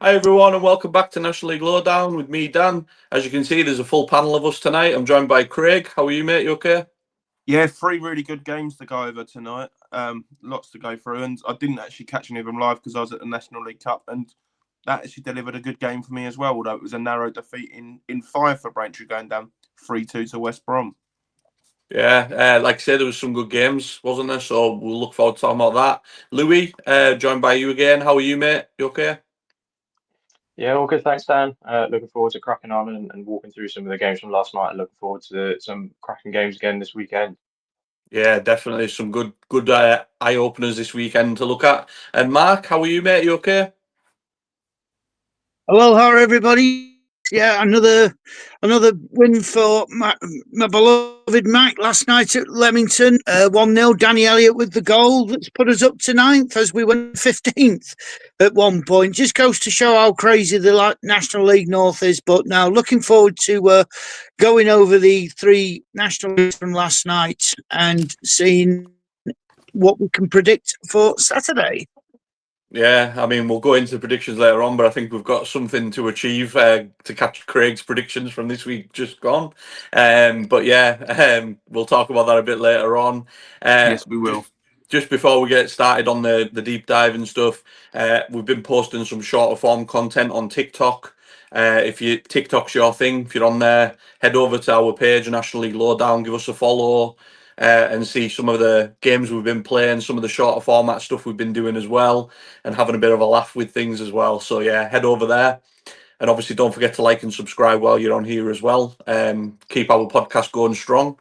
Hi everyone and welcome back to National League Lowdown with me, Dan. As you can see, there's a full panel of us tonight. I'm joined by Craig. How are you, mate? You okay? Yeah, 3 really good games to go over tonight. Lots to go through, and I didn't actually catch any of them live because I was at the National League Cup, and that actually delivered a good game for me as well, although it was a narrow defeat in 5 for Braintree, going down 3-2 to West Brom. Yeah, like I said, there was some good games, wasn't there? So we'll look forward to talking about that. Louis, joined by you again. How are you, mate? You okay? Yeah, all good. Thanks, Dan. Looking forward to cracking on and walking through some of the games from last night. And looking forward to some cracking games again this weekend. Yeah, definitely some good eye openers this weekend to look at. And Mark, how are you, mate? You okay? Hello, how are everybody? Yeah, another win for my beloved Mac last night at Leamington. 1-0. Danny Elliott with the goal that's put us up to 9th as we went 15th at one point. Just goes to show how crazy the National League North is. But now looking forward to going over the 3 National Leagues from last night and seeing what we can predict for Saturday. Yeah, I mean, we'll go into predictions later on, but I think we've got something to achieve to catch Craig's predictions from this week just gone. But yeah, we'll talk about that a bit later on. Yes, we will. Just before we get started on the deep dive and stuff, we've been posting some shorter form content on TikTok. If TikTok's your thing, if you're on there, head over to our page, National League Lowdown, give us a follow. And see some of the games we've been playing, some of the shorter format stuff we've been doing as well, and having a bit of a laugh with things as well. So yeah, head over there. And obviously don't forget to like and subscribe while you're on here as well. Keep our podcast going strong.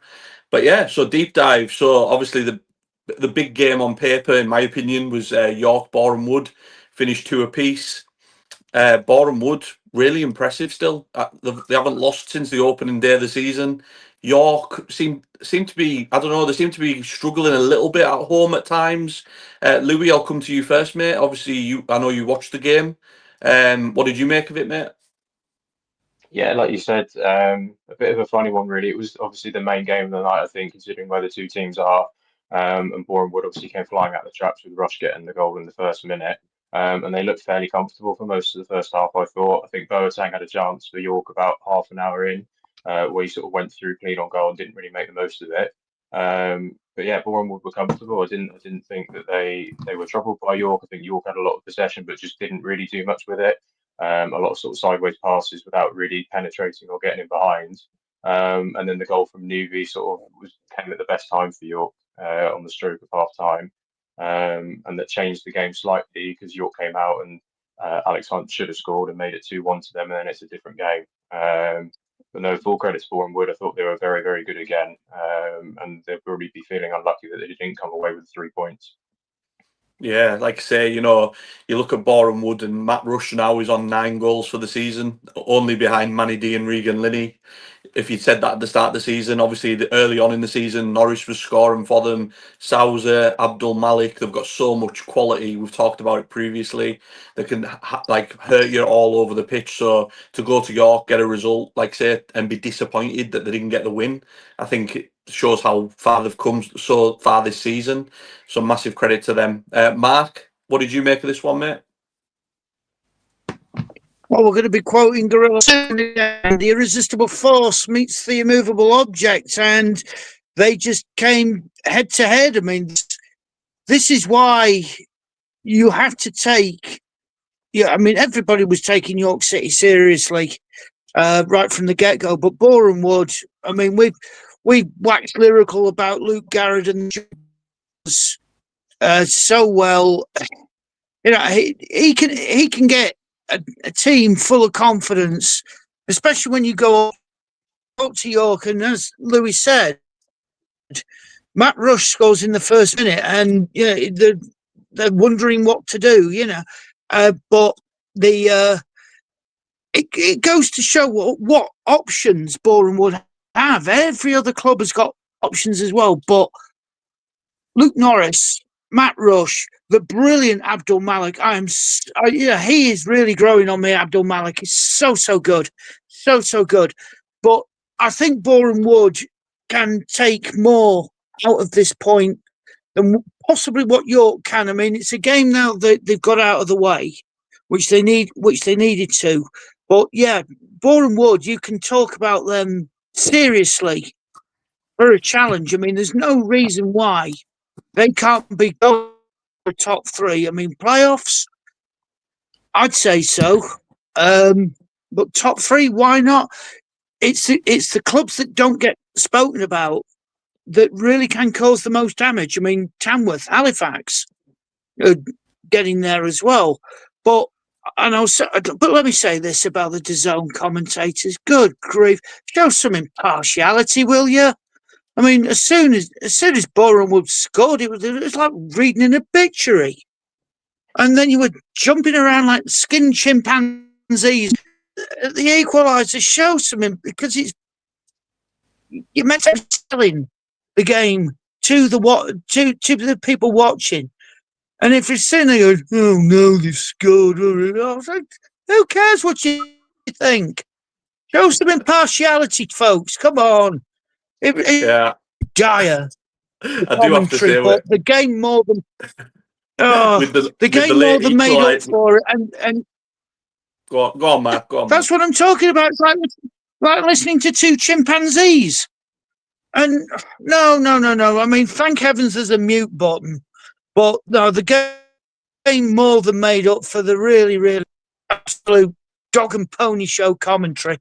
But yeah, so deep dive. So obviously the big game on paper, in my opinion, was York Boreham Wood, finished 2 apiece. Boreham Wood, really impressive still. They haven't lost since the opening day of the season. York seem to be, I don't know, they seem to be struggling a little bit at home at times. Louis, I'll come to you first, mate. Obviously, I know you watched the game. What did you make of it, mate? Yeah, like you said, a bit of a funny one, really. It was obviously the main game of the night, I think, considering where the 2 teams are. And Boreham Wood obviously came flying out the traps with Rush getting the goal in the first minute. And they looked fairly comfortable for most of the first half, I thought. I think Boateng had a chance for York about half an hour in, where he sort of went through clean on goal and didn't really make the most of it. But yeah, Boreham Wood were comfortable. I didn't think that they were troubled by York. I think York had a lot of possession, but just didn't really do much with it. A lot of sort of sideways passes without really penetrating or getting in behind. And then the goal from Newby sort of came at the best time for York on the stroke of half time. And that changed the game slightly because York came out and Alex Hunt should have scored and made it 2-1 to them, and then it's a different game. But no, full credit to Boreham Wood. I thought they were very, very good again. And they'll probably be feeling unlucky that they didn't come away with 3 points. Yeah, like I say, you look at Boreham Wood and Matt Rush now is on 9 goals for the season, only behind Manny D and Regan Linney. If you'd said that at the start of the season, obviously early on in the season, Norris was scoring for them. Sousa, Abdul Malik, they've got so much quality. We've talked about it previously. They can hurt you all over the pitch. So to go to York, get a result, like say, and be disappointed that they didn't get the win, I think it shows how far they've come so far this season. So massive credit to them. Mark, what did you make of this one, mate? Well, we're going to be quoting Gorilla. The irresistible force meets the immovable object, and they just came head to head. I mean, this is why you have to take. Yeah, I mean, everybody was taking York City seriously right from the get go, but Boreham Wood. I mean, we waxed lyrical about Luke Garrett and so well. He can get a team full of confidence, especially when you go up to York. And as Louis said, Matt Rush scores in the first minute, and they're wondering what to do. But it goes to show what options Boreham Wood have. Every other club has got options as well, but Luke Norris, Matt Rush, the brilliant Abdul Malik. He is really growing on me. Abdul Malik is so good, so good. But I think Boreham Wood can take more out of this point than possibly what York can. I mean, it's a game now that they've got out of the way. which they needed to. But yeah, Boreham Wood, you can talk about them seriously for a challenge. I mean, there's no reason why they can't be going for top three. I mean, playoffs, I'd say so. But top three, why not? It's the clubs that don't get spoken about that really can cause the most damage. I mean, Tamworth, Halifax, getting there as well. But let me say this about the DAZN commentators. Good grief, show some impartiality, will you? I mean, as soon as Boreham Wood scored, it was like reading an obituary, and then you were jumping around like skinned chimpanzees. The equaliser shows something because you're meant to be selling the game to the people watching. And if you're sitting there going, oh no, they've scored, I was like, who cares what you think? Show some impartiality, folks. Come on. Yeah, Dire I do have to say, but the game more than with the more late than made up equaliser. for it. And Go on, Mark. Go on, that's what I'm talking about. It's like listening to two chimpanzees. And no. I mean, thank heavens there's a mute button. But no, the game more than made up for the really, really absolute dog and pony show commentary.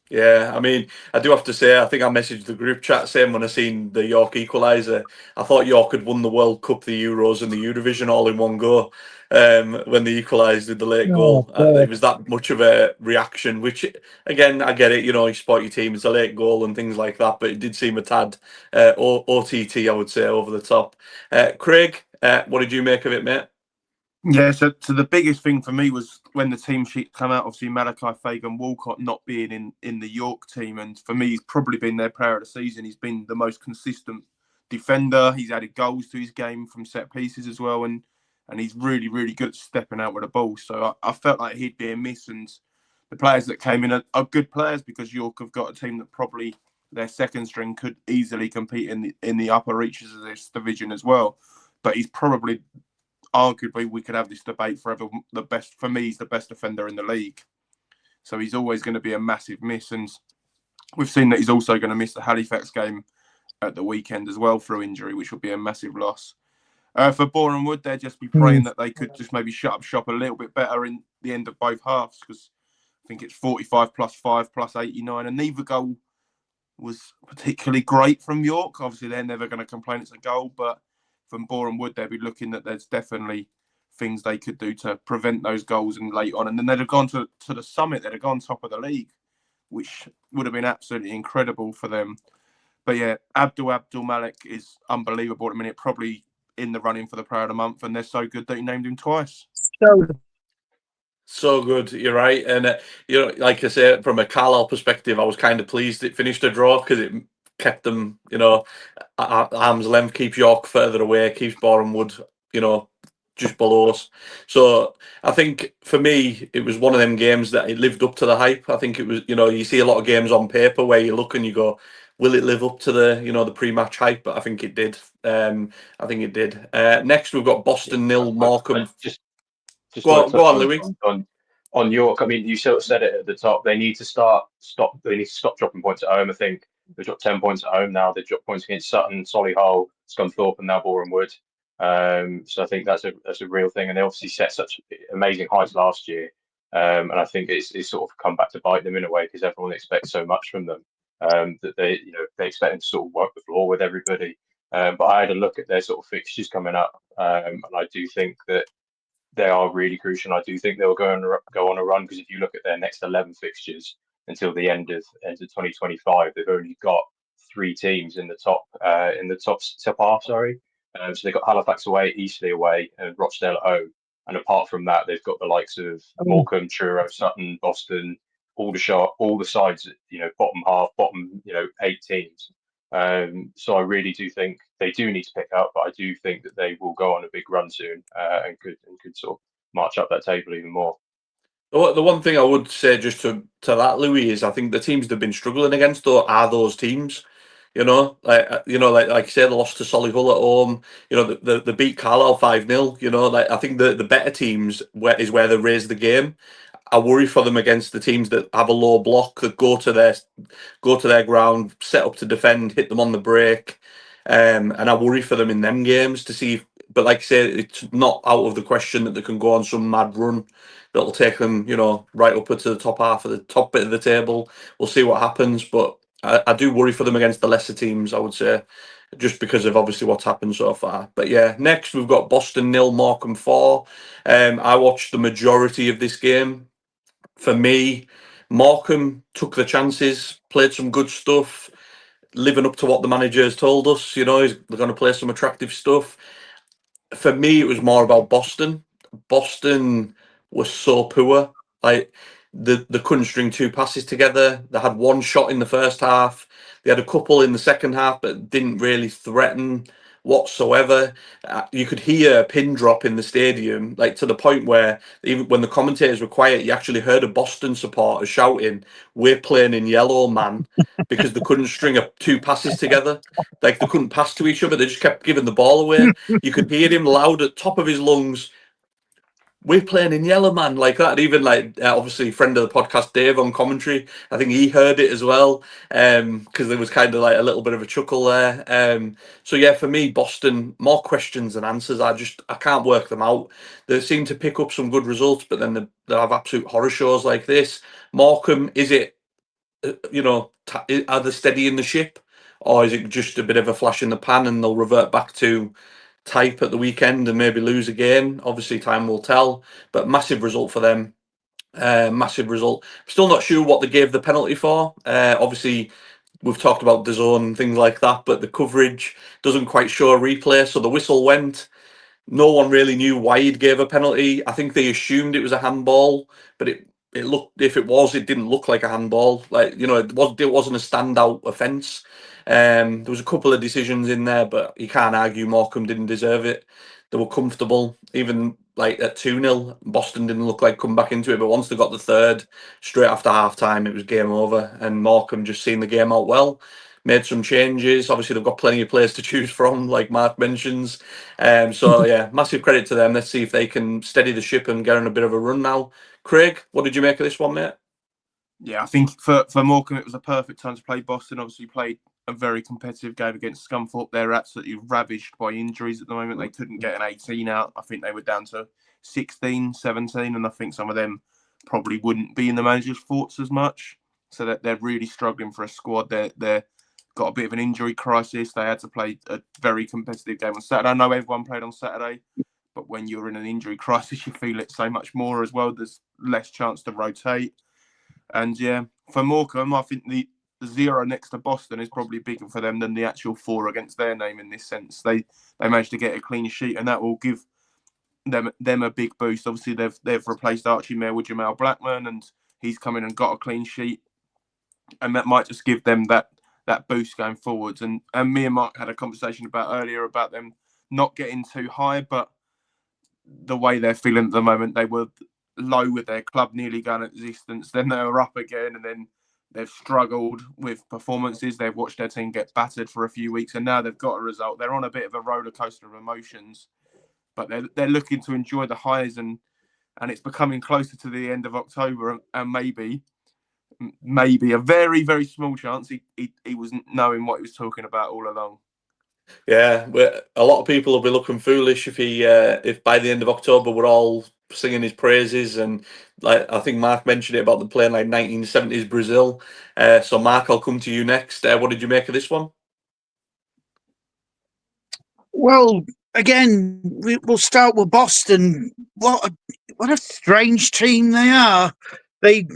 Yeah, I mean, I do have to say, I think I messaged the group chat saying when I seen the York equaliser, I thought York had won the World Cup, the Euros, and the Eurovision all in one go. When they equalised with the late goal, it was that much of a reaction. Which, again, I get it. You know, you support your team, it's a late goal and things like that. But it did seem a tad OTT, I would say, over the top. Craig, what did you make of it, mate? Yeah, so the biggest thing for me was when the team sheet came out, obviously Malachi Fagan-Walcott not being in the York team. And for me, he's probably been their player of the season. He's been the most consistent defender. He's added goals to his game from set pieces as well. And he's really, really good at stepping out with the ball. So I felt like he'd be a miss. And the players that came in are good players because York have got a team that probably their second string could easily compete in the upper reaches of this division as well. But he's probably... arguably, we could have this debate forever. The best for me, he's the best defender in the league, so he's always going to be a massive miss. And we've seen that he's also going to miss the Halifax game at the weekend as well through injury, which will be a massive loss. For Boreham Wood, they'd just be praying that they could just maybe shut up shop a little bit better in the end of both halves, because I think it's 45 plus 5 plus 89, and neither goal was particularly great from York. Obviously, they're never going to complain it's a goal, but from Boreham Wood, they'd be looking that there's definitely things they could do to prevent those goals and late on. And then they'd have gone to the summit, they'd have gone top of the league, which would have been absolutely incredible for them. But yeah, Abdul Malik is unbelievable at the minute, probably in the running for the player of the month, and they're so good that he named him twice. So good, you're right. And, you know, like I say, from a Carlisle perspective, I was kind of pleased it finished a draw because it kept them, you know, at arm's length, keeps York further away, keeps Boreham Wood, you know, just below us. So I think for me, it was one of them games that it lived up to the hype. I think it was, you know, you see a lot of games on paper where you look and you go, will it live up to the, you know, the pre-match hype? But I think it did. I think it did. Next, we've got Boston 0, Morecambe. Just go on, Louis. On York, I mean, you sort of said it at the top. They need to stop dropping points at home. I think they've dropped 10 points at home now. They've dropped points against Sutton, Solihull, Scunthorpe, and now Boreham Wood. So I think that's a real thing. And they obviously set such amazing heights last year. And I think it's sort of come back to bite them in a way because everyone expects so much from them that they expect them to sort of work the floor with everybody. But I had a look at their sort of fixtures coming up, and I do think that they are really crucial. I do think they'll go on a run because if you look at their next 11 fixtures until the end of 2025, they've only got 3 teams in the top half. So they've got Halifax away, Eastleigh away, and Rochdale at home. And apart from that, they've got the likes of Morecambe, Truro, Sutton, Boston, Aldershot, all the sides, bottom half, 8 teams. So I really do think they do need to pick up, but I do think that they will go on a big run soon and could sort of march up that table even more. The one thing I would say just to that, Louis, is I think the teams they've been struggling against though are those teams. Like like you say, they lost to Solihull at home. They beat Carlisle 5-0. I think the better teams is where they raise the game. I worry for them against the teams that have a low block, that go to their ground, set up to defend, hit them on the break, and I worry for them in them games to see. But like I say, it's not out of the question that they can go on some mad run that'll take them, right up to the top bit of the table. We'll see what happens, but I do worry for them against the lesser teams, I would say, just because of obviously what's happened so far. But yeah, next we've got Boston 0, Morecambe 4. I watched the majority of this game. For me, Morecambe took the chances, played some good stuff, living up to what the manager has told us. They're going to play some attractive stuff. For me, it was more about Boston. Boston was so poor. Like they couldn't string two passes together. They had one shot in the first half. They had a couple in the second half, but didn't really threaten whatsoever. You could hear a pin drop in the stadium, like to the point where even when the commentators were quiet, you actually heard a Boston supporter shouting, "We're playing in yellow, man," because they couldn't string two passes together. Like they couldn't pass to each other. They just kept giving the ball away. You could hear him loud at top of his lungs, "We're playing in yellow, man," like that. And even obviously friend of the podcast Dave on commentary, I think he heard it as well, because there was kind of like a little bit of a chuckle there. So yeah, for me, Boston, more questions than answers. I can't work them out. They seem to pick up some good results, but then they have absolute horror shows like this. Morecambe, is it are they steadying the ship, or is it just a bit of a flash in the pan and they'll revert back to type at the weekend and maybe lose again? Obviously, time will tell. But massive result for them. Massive result. Still not sure what they gave the penalty for. Obviously, we've talked about the zone and things like that, but the coverage doesn't quite show a replay. So the whistle went. No one really knew why he'd gave a penalty. I think they assumed it was a handball, but it looked, if it was, it didn't look like a handball. It wasn't a standout offence. There was a couple of decisions in there, but you can't argue Morecambe didn't deserve it. They were comfortable, even like at 2-0. Boston didn't look like come back into it, but once they got the third, straight after half time, it was game over, and Morecambe just seen the game out well. Made some changes. Obviously, they've got plenty of players to choose from, like Mark mentions. So yeah, massive credit to them. Let's see if they can steady the ship and get on a bit of a run now. Craig, what did you make of this one, mate? Yeah, I think for Morecambe, it was a perfect time to play Boston. Obviously, played a very competitive game against Scunthorpe. They're absolutely ravaged by injuries at the moment. They couldn't get an 18 out. I think they were down to 16, 17, and I think some of them probably wouldn't be in the manager's thoughts as much. So that they're really struggling for a squad. They're got a bit of an injury crisis. They had to play a very competitive game on Saturday. I know everyone played on Saturday, but when you're in an injury crisis, you feel it so much more as well. There's less chance to rotate. And yeah, for Morecambe, I think the 0 next to Boston is probably bigger for them than the actual 4 against their name in this sense. They managed to get a clean sheet, and that will give them a big boost. Obviously, they've replaced Archie Mayer with Jamal Blackman, and he's come in and got a clean sheet, and that might just give them that boost going forwards. And me and Mark had a conversation earlier about them not getting too high, but the way they're feeling at the moment, they were low with their club nearly going at existence, then they were up again, and then they've struggled with performances. They've watched their team get battered for a few weeks, and now they've got a result. They're on a bit of a roller coaster of emotions, but they're looking to enjoy the highs, and it's becoming closer to the end of October, and maybe a very, very small chance he wasn't knowing what he was talking about all along. Yeah, a lot of people will be looking foolish if by the end of October we're all singing his praises, and like I think Mark mentioned it about them playing like 1970s Brazil. So Mark, I'll come to you next. What did you make of this one? Well, again, we'll start with Boston. What a strange team they are. They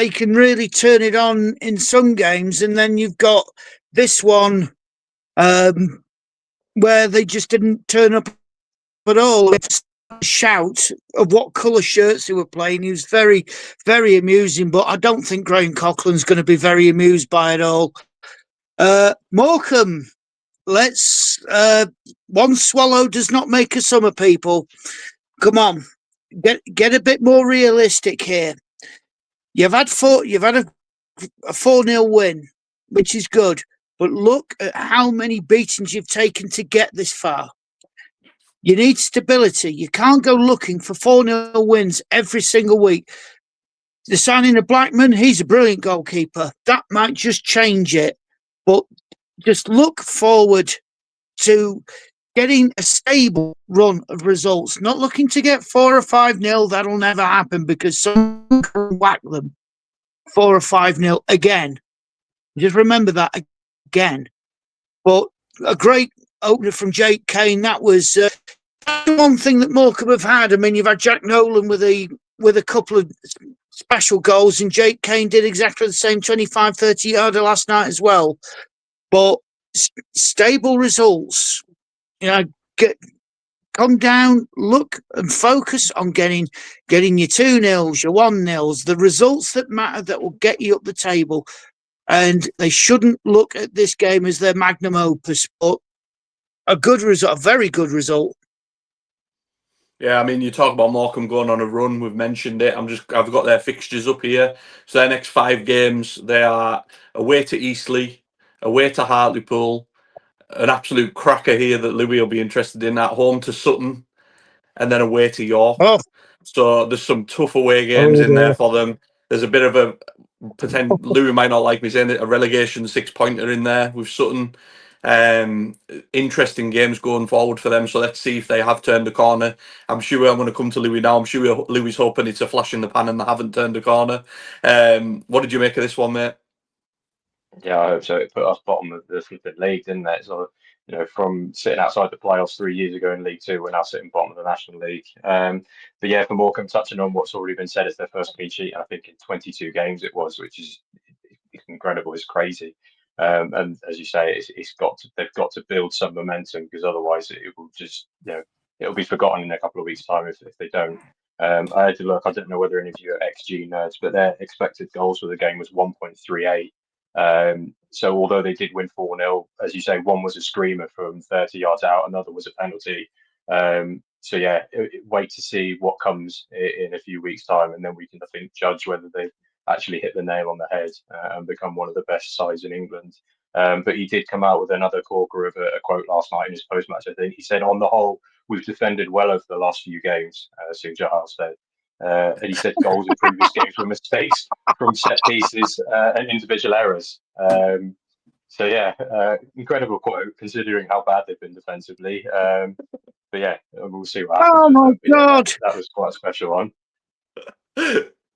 can really turn it on in some games, and then you've got this one where they just didn't turn up at all. It's a shout of what colour shirts they were playing. He was very, very amusing, but I don't think Graham Coughlin's going to be very amused by it all. Morecambe, let's one swallow does not make a summer, people. Come on, get a bit more realistic here. You've had a 4-0 win, which is good. but look at how many beatings you've taken to get this far. You need stability. You can't go looking for 4-0 wins every single week. The signing of Blackman, he's a brilliant goalkeeper. That might just change it. But just look forward to getting a stable run of results. Not looking to get 4 or 5-0. That'll never happen because someone can whack them 4 or 5-0 again. Just remember that again. But a great opener from Jake Kane. That was one thing that Morecambe have had. I mean, you've had Jack Nolan with a couple of special goals, and Jake Kane did exactly the same 25, 30-yarder last night as well. But stable results, come down, look and focus on getting your 2-0s, your 1-0s, the results that matter that will get you up the table. And they shouldn't look at this game as their magnum opus, but a good result, a very good result. Yeah, I mean, you talk about Morecambe going on a run. We've mentioned it. I've got their fixtures up here. So their next 5 games, they are away to Eastleigh, away to Hartlepool, an absolute cracker here that Louis will be interested in, at home to Sutton, and then away to York. Oh. So there's some tough away games in there for them. There's a bit of a pretend Louis might not like me saying it, a relegation 6-pointer in there with Sutton. Interesting games going forward for them. So let's see if they have turned the corner. I'm sure I'm going to come to Louis now. I'm sure Louis hoping it's a flash in the pan and they haven't turned the corner. What did you make of this one, mate? Yeah, I hope so. It put us bottom of the flipping league, didn't it? So, from sitting outside the playoffs 3 years ago in League Two, we're now sitting bottom of the National League. But yeah, for Morecambe, touching on what's already been said, it's their first clean sheet. I think in 22 games it was, which is incredible. It's crazy. And as you say, they've got to build some momentum because otherwise it will just, it'll be forgotten in a couple of weeks' time if they don't. I had to look. I don't know whether any of you are XG nerds, but their expected goals for the game was 1.38. So although they did win 4-0, as you say, one was a screamer from 30 yards out, another was a penalty. So yeah, wait to see what comes in a few weeks' time, and then we can, I think, judge whether they've actually hit the nail on the head and become one of the best sides in England. But he did come out with another corker of a quote last night in his post-match. I think he said, "On the whole, we've defended well over the last few games." Sujahal said. And he said goals in previous games were mistakes from set pieces and individual errors. So yeah, incredible quote considering how bad they've been defensively. But yeah, we'll see what happens. Oh my God! Yeah, that was quite a special one.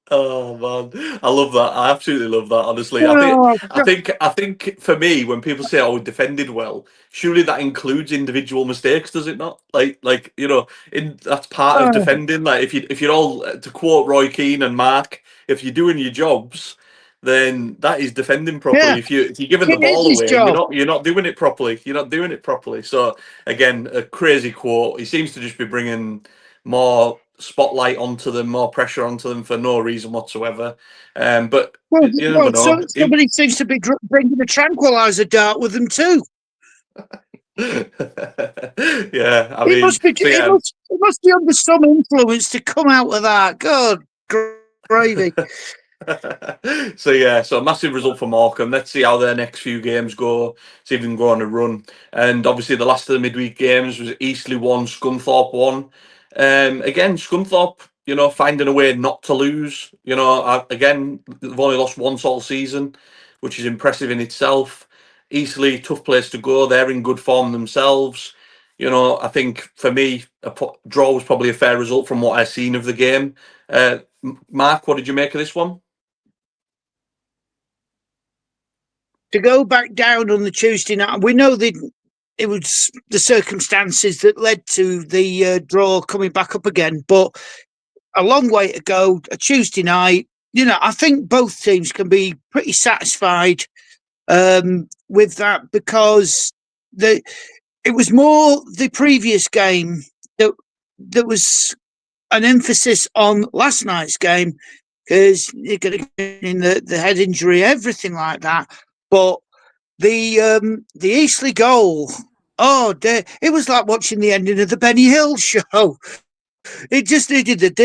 Oh man, I love that. I absolutely love that. Honestly, I think for me, when people say, "Oh, we defended well," surely that includes individual mistakes, does it not? Like that's part of defending. Like if you're all, to quote Roy Keane and Mark, if you're doing your jobs, then that is defending properly. Yeah. If you're giving the ball away, you're not doing it properly. You're not doing it properly. So again, a crazy quote. He seems to just be bringing more spotlight onto them, more pressure onto them for no reason whatsoever. But you never know. Somebody seems to be bringing a tranquilizer dart with them too. Yeah, I mean, it must be under some influence to come out with that. God, gravy. So massive result for Morecambe. Let's see how their next few games go. See if they can go on a run. And obviously, the last of the midweek games was Eastleigh 1, Scunthorpe 1. Again, Scunthorpe, finding a way not to lose. Again, they've only lost once all season, which is impressive in itself. Eastleigh, tough place to go. They're in good form themselves. I think for me, a draw was probably a fair result from what I've seen of the game. Mark, what did you make of this one? To go back down on the Tuesday night, we know that it was the circumstances that led to the draw coming back up again, but a long way to go. A Tuesday night, I think both teams can be pretty satisfied with that because it was more the previous game that was an emphasis on last night's game because you're going to get in the head injury, everything like that. But the Eastleigh goal, it was like watching the ending of the Benny Hill show. It just needed the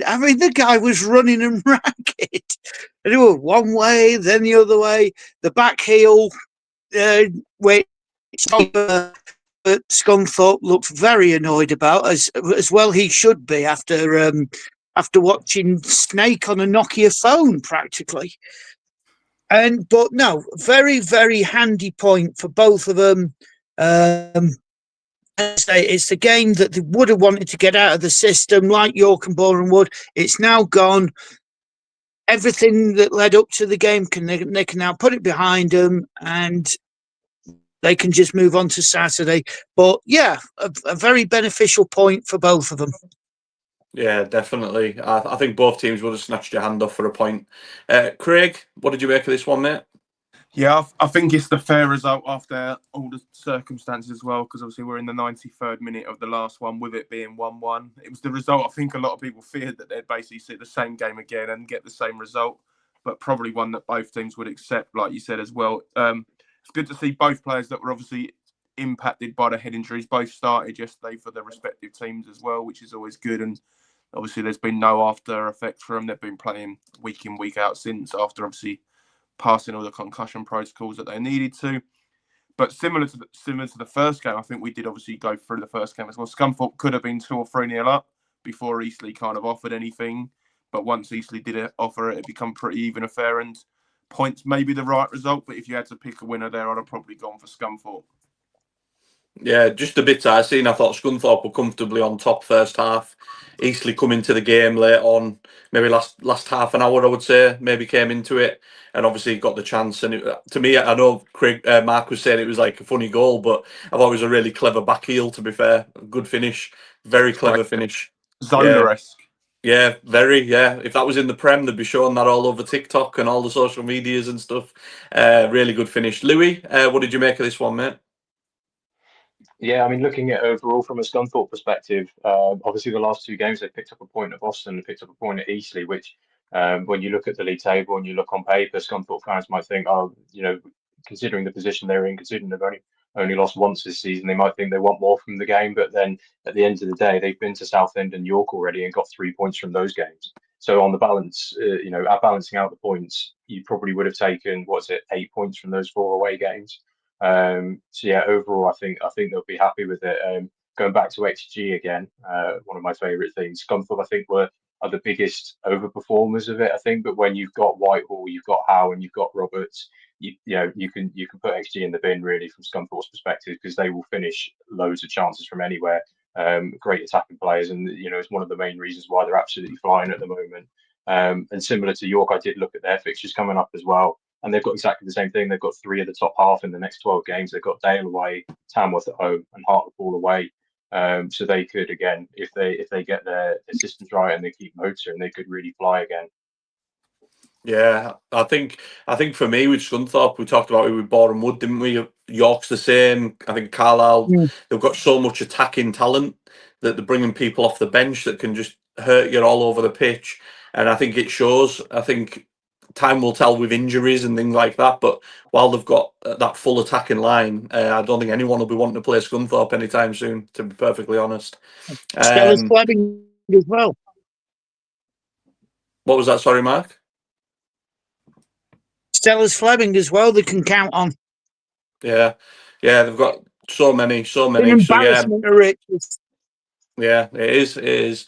I mean, the guy was running and ragged. And it was one way, then the other way. The back heel, which Scunthorpe looked very annoyed about, as well he should be after watching Snake on a Nokia phone practically. But no, very, very handy point for both of them. It's the game that they would have wanted to get out of the system, like York and Boreham Wood. It's now gone. Everything that led up to the game they can now put it behind them, and they can just move on to Saturday. But yeah, a very beneficial point for both of them. Yeah, definitely. I think both teams would have snatched your hand off for a point. Craig, what did you make of this one, mate? Yeah, I think it's the fair result after all the circumstances as well, because obviously we're in the 93rd minute of the last one with it being 1-1. It was the result I think a lot of people feared, that they'd basically see the same game again and get the same result, but probably one that both teams would accept, like you said as well. It's good to see both players that were obviously impacted by the head injuries both started yesterday for their respective teams as well, which is always good. And obviously there's been no after effects for them. They've been playing week in, week out since, after obviously passing all the concussion protocols that they needed to. But similar to the first game, I think we did obviously go through the first game as well. Scunthorpe could have been 2 or 3-0 up before Eastleigh kind of offered anything. But once Eastleigh did offer it, it became pretty even affair, and points may be the right result. But if you had to pick a winner there, I'd have probably gone for Scunthorpe. Yeah, just the bits I seen, I thought Scunthorpe were comfortably on top first half. Eastleigh come into the game late on, maybe last half an hour, I would say, maybe came into it, and obviously got the chance. And to me, I know Mark was saying it was like a funny goal, but I thought it was a really clever back heel, to be fair. Good finish, very clever finish. Zola-esque. Yeah, very, yeah. If that was in the Prem, they'd be showing that all over TikTok and all the social medias and stuff. Really good finish. Louis, what did you make of this one, mate? Yeah, I mean, looking at overall from a Scunthorpe perspective, obviously the last 2 games they picked up a point at Boston and picked up a point at Eastleigh, which when you look at the league table and you look on paper, Scunthorpe fans might think, oh, considering the position they're in, considering they've only lost once this season, they might think they want more from the game. But then at the end of the day, they've been to Southend and York already and got 3 points from those games. So on the balance, balancing out the points, you probably would have taken 8 points from those 4 away games. So yeah, overall, I think they'll be happy with it. Going back to XG again, one of my favourite things. Scunthorpe, I think, are the biggest overperformers of it. I think, but when you've got Whitehall, you've got Howe, and you've got Roberts, you can put XG in the bin really from Scunthorpe's perspective, because they will finish loads of chances from anywhere. Great attacking players, and it's one of the main reasons why they're absolutely flying at the moment. And similar to York, I did look at their fixtures coming up as well. And they've got exactly the same thing. They've got 3 of the top half in the next 12 games. They've got Dale away, Tamworth at home, and Hartlepool away. So they could, again, if they get their systems right and they keep motoring, they could really fly again. Yeah, I think for me with Scunthorpe, we talked about it with Boreham Wood, didn't we? York's the same. I think Carlisle, they've got so much attacking talent that they're bringing people off the bench that can just hurt you all over the pitch. And I think it shows. I think time will tell with injuries and things like that. But while they've got that full attacking line, I don't think anyone will be wanting to play Scunthorpe anytime soon, to be perfectly honest. Stella's Fleming as well. What was that? Sorry, Mark? Stella's Fleming as well, they can count on. Yeah, they've got so many. An embarrassment of riches. Yeah, it is.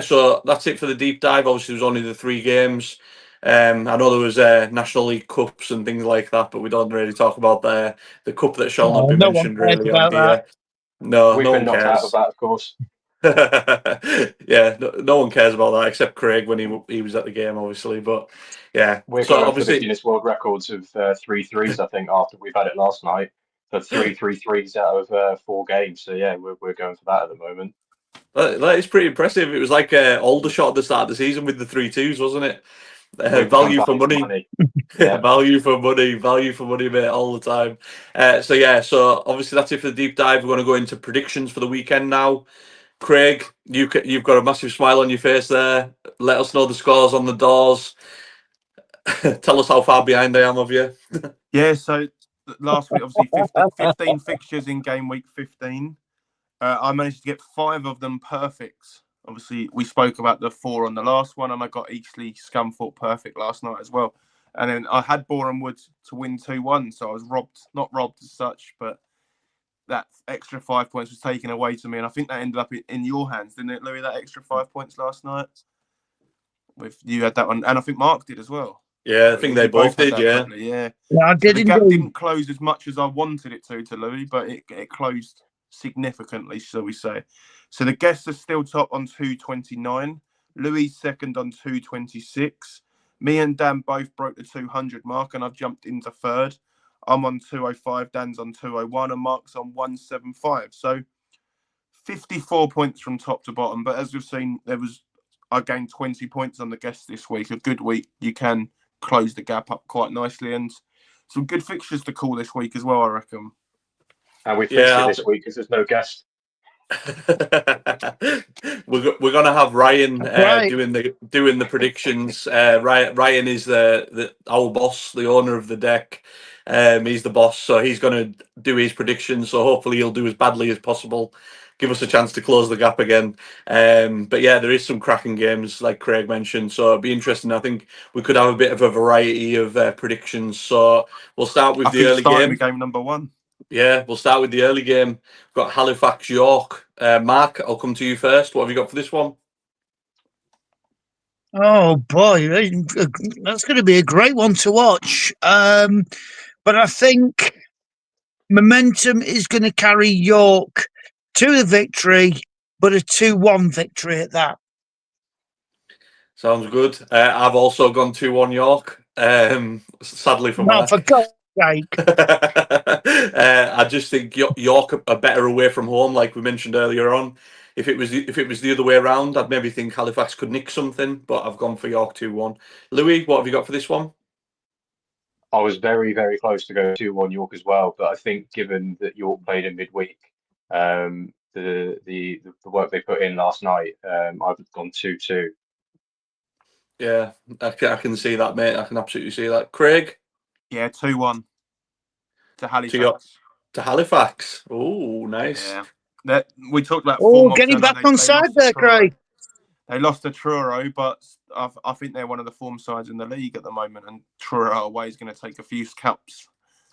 So that's it for the deep dive. Obviously, there was only the 3 games. I know there was National League Cups and things like that, but we don't really talk about the cup that shall not be mentioned really on here. No, we've been knocked out of that, of course. Yeah, no one cares about that except Craig when he was at the game, obviously. But yeah, we're going for the Guinness World Records of 3 threes, I think, after we've had it last night. For 3 threes out of 4 games. So yeah, we're going for that at the moment. That is pretty impressive. It was like Aldershot at the start of the season with the 3-2s, wasn't it? Value for money. Yeah. Value for money, mate, all the time. So obviously that's it for the deep dive. We're going to go into predictions for the weekend now. Craig, you've got a massive smile on your face there. Let us know the scores on the doors. Tell us how far behind I am of you. Yeah, so last week, obviously, 15 fixtures in game week 15. I managed to get 5 of them perfect. Obviously, we spoke about the 4 on the last one, and I got Eastleigh Scunthorpe perfect last night as well. And then I had Boreham Wood to win 2-1, so I was not robbed as such, but that extra 5 points was taken away to me, and I think that ended up in your hands, didn't it, Louis? That extra 5 points last night. You had that one, and I think Mark did as well. Yeah, I think they both did. Yeah. Yeah. I did the gap indeed. didn't close as much as I wanted it to Louis, but it closed significantly, shall we say. So the guests are still top on 229. Louis second on 226. Me and Dan both broke the 200 mark, and I've jumped into third. I'm on 205, Dan's on 201, and Mark's on 175. So 54 points from top to bottom. But as we've seen, I gained 20 points on the guests this week. A good week, you can close the gap up quite nicely, and some good fixtures to call this week as well, I reckon. And we fixed it this week because there's no guest. We're gonna have Ryan Right. doing the predictions. Ryan is our boss, the owner of the deck. He's the boss, so he's gonna do his predictions. So hopefully he'll do as badly as possible, give us a chance to close the gap again. But yeah, there is some cracking games like Craig mentioned, so it'll be interesting. I think we could have a bit of a variety of predictions. So we'll start with the early game. With game number 1. Yeah, we'll start with the early game. We've got Halifax York. Mark, I'll come to you first. What have you got for this one? Oh boy, that's going to be a great one to watch. But I think momentum is going to carry York to the victory, but a 2-1 victory at that. Sounds good. I've also gone 2-1 York. Sadly for Mark. For God's sake. I just think York are better away from home, like we mentioned earlier on. If it was the other way around, I'd maybe think Halifax could nick something, but I've gone for York 2-1. Louis, what have you got for this one? I was very, very close to going 2-1 York as well, but I think given that York played in midweek, the work they put in last night, I've gone 2-2. Yeah, I can see that, mate. I can absolutely see that. Craig? Yeah, 2-1 to Halifax. To Halifax. Oh, nice. Yeah. We talked about form. Getting back on side there, Craig. They lost to Truro, but I think they're one of the form sides in the league at the moment, and Truro away is going to take a few scalps.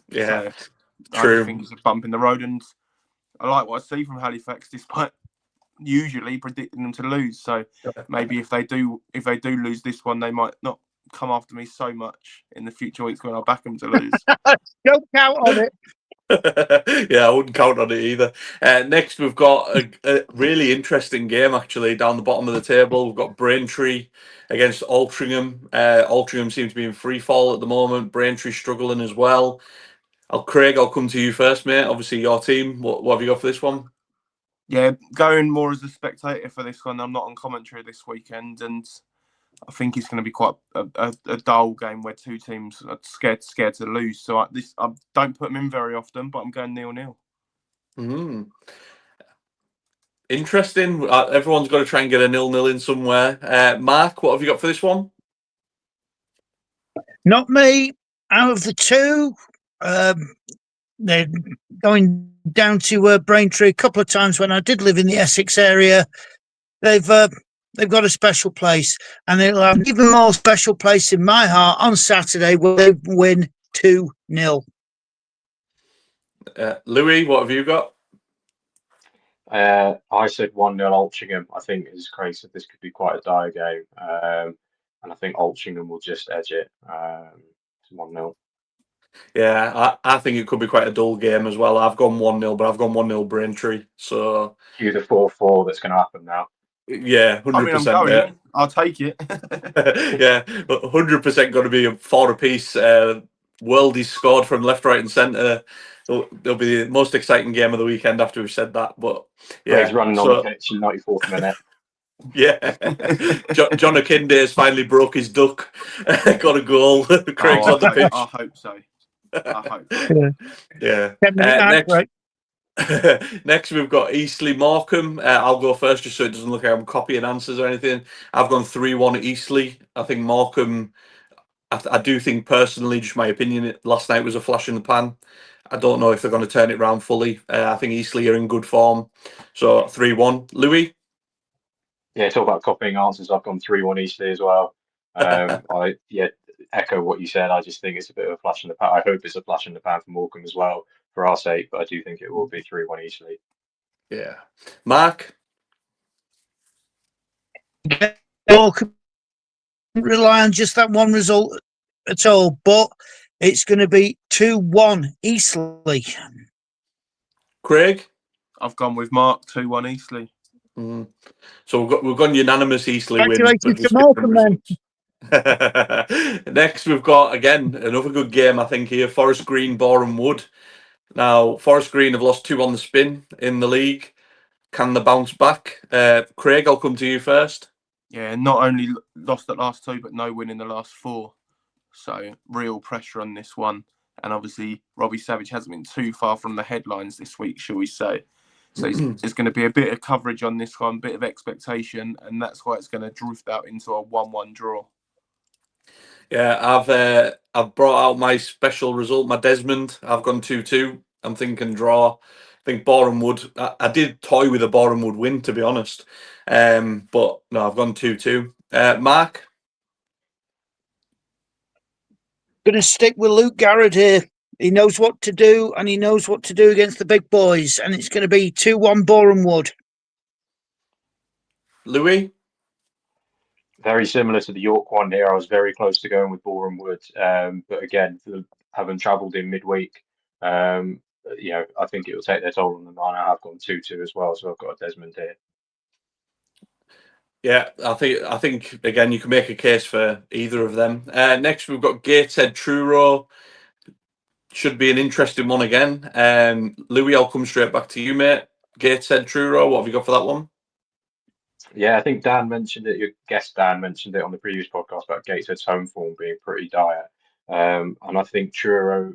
Yeah, so true. I think it's a bump in the road, and I like what I see from Halifax, despite usually predicting them to lose. So maybe if they do lose this one, they might not come after me so much in the future weeks when I back them to lose. Don't count on it. Yeah, I wouldn't count on it either. Next, we've got a really interesting game actually down the bottom of the table. We've got Braintree against Altrincham. Altrincham seems to be in free fall at the moment. Braintree struggling as well. Craig, I'll come to you first, mate. Obviously, your team. What have you got for this one? Yeah, going more as a spectator for this one. I'm not on commentary this weekend, and I think it's going to be quite a dull game where two teams are scared to lose. So I don't put them in very often, but I'm going 0-0. Interesting. Everyone's got to try and get a 0-0 in somewhere. Mark, what have you got for this one? Not me. Out of the two, they're going down to Braintree a couple of times when I did live in the Essex area. They've got a special place, and they'll have an even more special place in my heart on Saturday where they win 2-0. Louis, what have you got? I said 1-0 Altrincham. I think it's crazy that this could be quite a dire game, and I think Altrincham will just edge it 1-0. Yeah, I think it could be quite a dull game as well. I've gone 1-0, but I've gone 1-0 Braintree. So cue the 4-4 that's going to happen now. Yeah, 100%. Yeah. I'll take it. Yeah, 100% going to be a 4 apiece. Worldies scored from left, right, and centre. It'll be the most exciting game of the weekend after we've said that. But yeah, he's running on the pitch in 94th minute. Yeah, John Akinde has finally broke his duck, got a goal. Craig's on the pitch. I hope so. Yeah. Next, we've got Eastleigh Morecambe. I'll go first just so it doesn't look like I'm copying answers or anything. I've gone 3-1 Eastleigh. I think Morecambe, I do think personally, just my opinion, last night was a flash in the pan. I don't know if they're going to turn it around fully. I think Eastleigh are in good form. So 3-1. Louis? Yeah, talk about copying answers. I've gone 3-1 Eastleigh as well. I echo what you said. I just think it's a bit of a flash in the pan. I hope it's a flash in the pan for Morecambe as well, for our sake, but I do think it will be 3-1 Eastleigh. Yeah. Mark? Morecambe rely on just that one result at all, but it's going to be 2-1 Eastleigh. Craig? I've gone with Mark, 2-1 Eastleigh. So we've gone unanimous Eastleigh win. Congratulations to Morecambe then. Next, we've got, again, another good game, I think, here. Forest Green, Boreham Wood. Now, Forest Green have lost 2 on the spin in the league. Can they bounce back? Craig, I'll come to you first. Yeah, not only lost the last 2, but no win in the last 4. So real pressure on this one. And obviously, Robbie Savage hasn't been too far from the headlines this week, shall we say. So there's going to be a bit of coverage on this one, a bit of expectation, and that's why it's going to drift out into a 1-1 draw. Yeah, I've brought out my special result, my Desmond. I've gone 2-2. I'm thinking draw. I think Boreham Wood. I did toy with a Boreham Wood win, to be honest. But no, I've gone 2-2. Mark? Going to stick with Luke Garrett here. He knows what to do, and he knows what to do against the big boys, and it's going to be 2-1 Boreham Wood. Louis? Very similar to the York one here. I was very close to going with Boreham Wood, but again, having travelled in midweek, I think it will take their toll on the line. I have gone 2-2 as well, so I've got a Desmond here. Yeah, I think again you can make a case for either of them. Next, we've got Gateshead Truro. Should be an interesting one again. Louis, I'll come straight back to you, mate. Gateshead Truro, what have you got for that one? Yeah, I think Dan mentioned it. Your guest Dan mentioned it on the previous podcast about Gateshead's home form being pretty dire, and I think Truro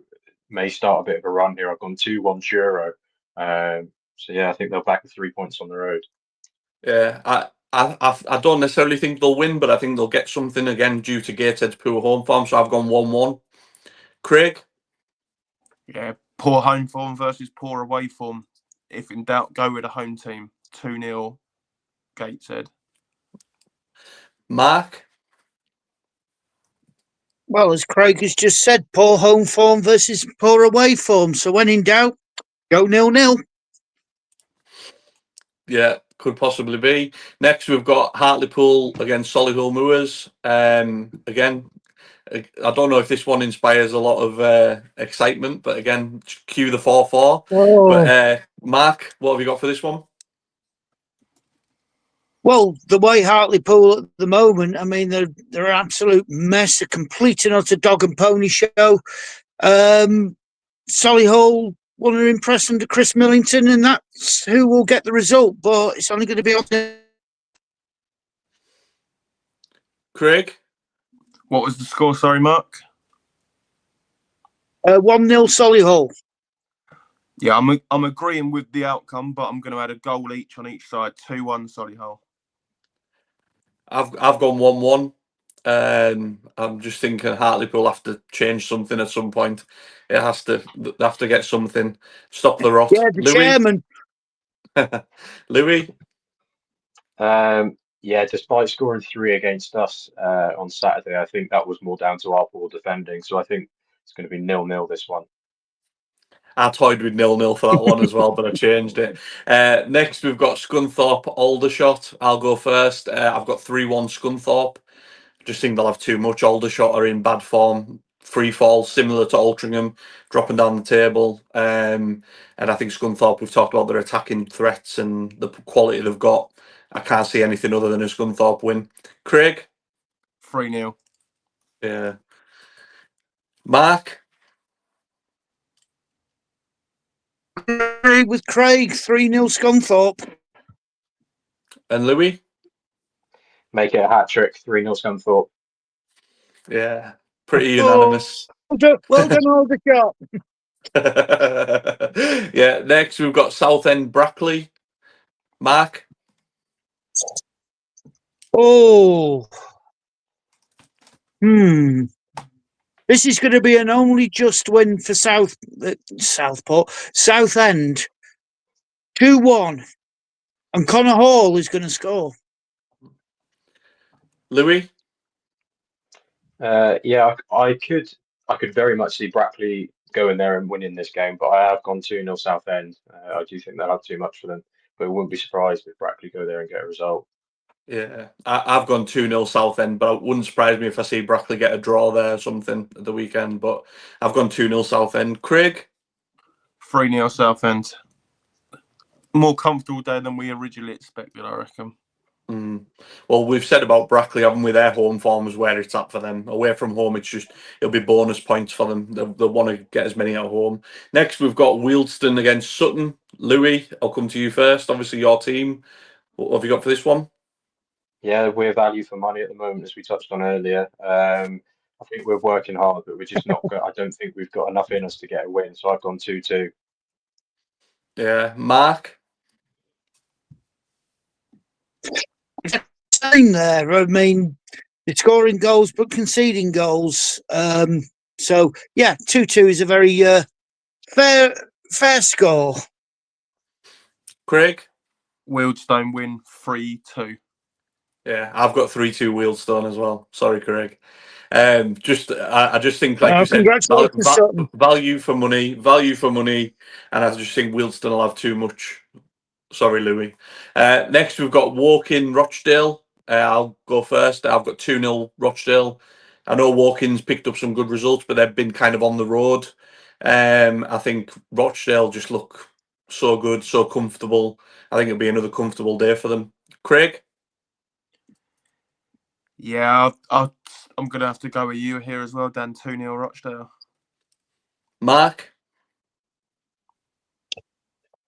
may start a bit of a run here. I've gone 2-1 Truro, so yeah, I think they'll back the 3 points on the road. Yeah, I don't necessarily think they'll win, but I think they'll get something again due to Gateshead's poor home form. So I've gone 1-1. Craig? Yeah, poor home form versus poor away form. If in doubt, go with a home team. 2-0 Gateshead. Mark? Well, as Craig has just said, poor home form versus poor away form. So when in doubt, go 0-0. Yeah, could possibly be. Next, we've got Hartlepool against Solihull Moors. Again, I don't know if this one inspires a lot of excitement, but again, cue the 4-4. Oh. But Mark, what have you got for this one? Well, the way Hartlepool at the moment, I mean, they're an absolute mess, a complete and utter dog and pony show. Solihull want to impress under Chris Millington, and that's who will get the result. But it's only going to be on Craig? What was the score? Sorry, Mark. 1-0 Solihull. Yeah, I'm agreeing with the outcome, but I'm going to add a goal each on each side. 2-1 Solihull. I've gone 1-1. I'm just thinking Hartlepool have to change something at some point. They have to get something. Stop the rot. Yeah, the chairman. Louis? Yeah, despite scoring 3 against us on Saturday, I think that was more down to our poor defending. So I think it's going to be 0-0 this one. I toyed with 0-0 for that one as well, but I changed it. Next, we've got Scunthorpe Aldershot. I'll go first. I've got 3-1 Scunthorpe. Just think they'll have too much. Aldershot are in bad form. Free fall, similar to Altrincham, dropping down the table. And I think Scunthorpe, we've talked about their attacking threats and the quality they've got. I can't see anything other than a Scunthorpe win. Craig? 3-0. Yeah. Mark? With Craig, 3-0 Scunthorpe. And Louis? Make it a hat trick, 3-0 Scunthorpe. Yeah. Pretty unanimous. Well done, Aldershot. Yeah, next we've got Southend Brackley. Mark? Oh. 2-1 This is going to be an only just win for Southend. 2-1. And Connor Hall is going to score. Louis? Yeah, I could very much see Brackley going there and winning this game, but I have gone 2-0 Southend. I do think they'll have too much for them, but I wouldn't be surprised if Brackley go there and get a result. Yeah, I've gone 2-0 Southend, but it wouldn't surprise me if I see Brackley get a draw there or something at the weekend. But I've gone 2-0 Southend. Craig? 3-0 Southend. More comfortable day than we originally expected, I reckon. Well, we've said about Brackley, haven't we? Their home form is where it's at for them. Away from home, it'll be bonus points for them. They'll want to get as many at home. Next, we've got Wealdstone against Sutton. Louis, I'll come to you first. Obviously, your team. What have you got for this one? Yeah, we're value for money at the moment, as we touched on earlier. I think we're working hard, but we're just not. I don't think we've got enough in us to get a win. So I've gone 2-2. Yeah, Mark. Same there. I mean, they're scoring goals but conceding goals. So yeah, 2-2 is a very fair score. Craig. Wealdstone win 3-2. Yeah, I've got 3-2 Wealdstone as well. Sorry, Craig. I just think, like you said, congratulations, Sutton. value for money, and I just think Wealdstone will have too much. Sorry, Louis. Next, we've got Woking Rochdale. I'll go first. I've got 2-0 Rochdale. I know Woking's picked up some good results, but they've been kind of on the road. I think Rochdale just look so good, so comfortable. I think it'll be another comfortable day for them. Craig? Yeah, I'm going to have to go with you here as well, Dan. 2-0 Rochdale. Mark?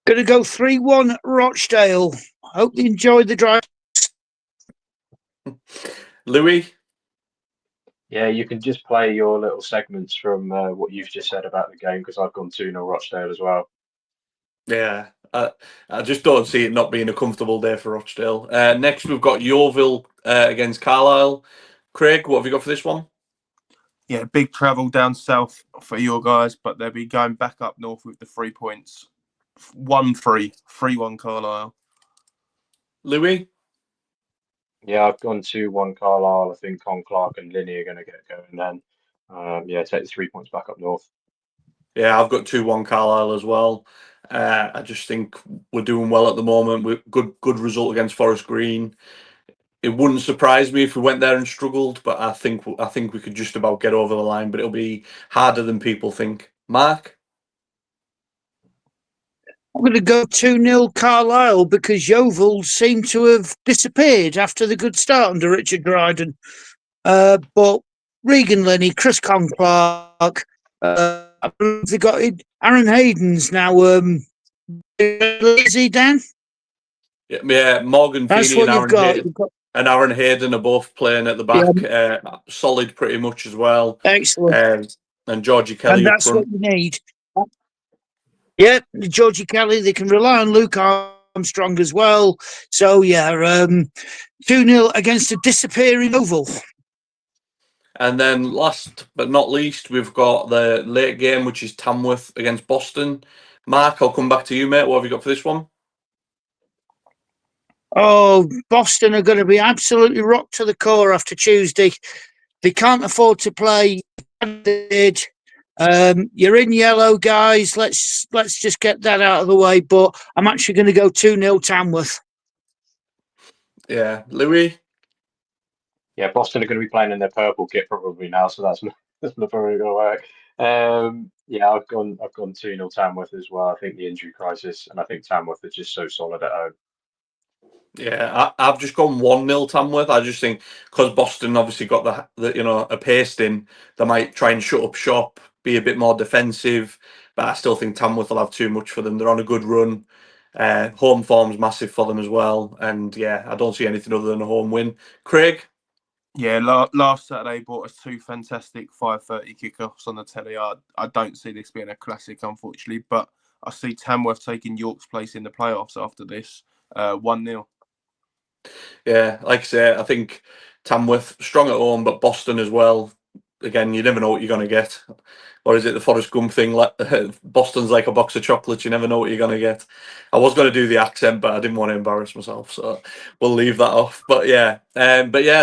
Going to go 3-1 Rochdale. Hope you enjoyed the drive. Louis? Yeah, you can just play your little segments from what you've just said about the game, because I've gone 2-0 Rochdale as well. Yeah, I just don't see it not being a comfortable day for Rochdale. Next, we've got Yeovil against Carlisle. Craig, what have you got for this one? Yeah, big travel down south for your guys, but they'll be going back up north with the 3 points. 1-3, 3-1 Carlisle. Louis? Yeah, I've gone 2-1 Carlisle. I think Con Clark and Linney are going to get going then. Yeah, take the 3 points back up north. Yeah, I've got 2-1 Carlisle as well. I just think we're doing well at the moment. We're good result against Forest Green. It wouldn't surprise me if we went there and struggled, but I think we could just about get over the line. But it'll be harder than people think. Mark? I'm going to go 2-0 Carlisle because Yeovil seem to have disappeared after the good start under Richard Dryden. But Regan Linney, Chris Clark, I believe they got it. Aaron Hayden's now. Is he, Dan? Yeah, Morgan That's Feeney what you've got. You've got. and Aaron Hayden are both playing at the back. Solid pretty much as well. Excellent. And Georgie Kelly And up that's front. what you need. Yeah, Georgie Kelly, they can rely on Luke Armstrong as well. So, yeah, 2-0 against a disappearing Oval. And then last but not least, we've got the late game, which is Tamworth against Boston. Mark, I'll come back to you, mate. What have you got for this one? Oh, Boston are going to be absolutely rocked to the core after Tuesday. They can't afford to play. You're in yellow, guys. Let's just get that out of the way. But I'm actually going to go 2-0 Tamworth. Yeah, Louis. Yeah, Boston are going to be playing in their purple kit probably now, so that's not probably going to work. Yeah, I've gone 2-0 Tamworth as well. I think the injury crisis, and I think Tamworth are just so solid at home. Yeah, I've just gone 1-0 Tamworth. I just think because Boston obviously got the a pasting, they might try and shut up shop, be a bit more defensive. But I still think Tamworth will have too much for them. They're on a good run. Home form's massive for them as well. And yeah, I don't see anything other than a home win. Craig? Yeah, last Saturday brought us 2 fantastic 5:30 kickoffs on the telly. I don't see this being a classic, unfortunately, but I see Tamworth taking York's place in the playoffs after this. 1-0. Yeah, like I say, I think Tamworth strong at home, but Boston as well. again, you never know what you're going to get. Or is it the Forrest Gump thing? Like Boston's like a box of chocolates. You never know what you're going to get. I was going to do the accent, but I didn't want to embarrass myself, so we'll leave that off. But yeah,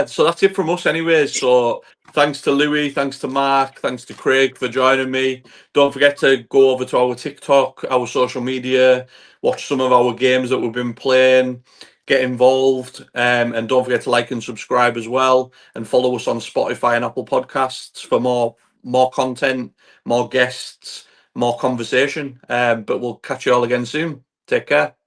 so that's it from us, anyways. So thanks to Louis, thanks to Mark, thanks to Craig for joining me. Don't forget to go over to our TikTok, our social media, watch some of our games that we've been playing. Get involved, and don't forget to like and subscribe as well, and follow us on Spotify and Apple Podcasts for more content, more guests, more conversation. But we'll catch you all again soon. Take care.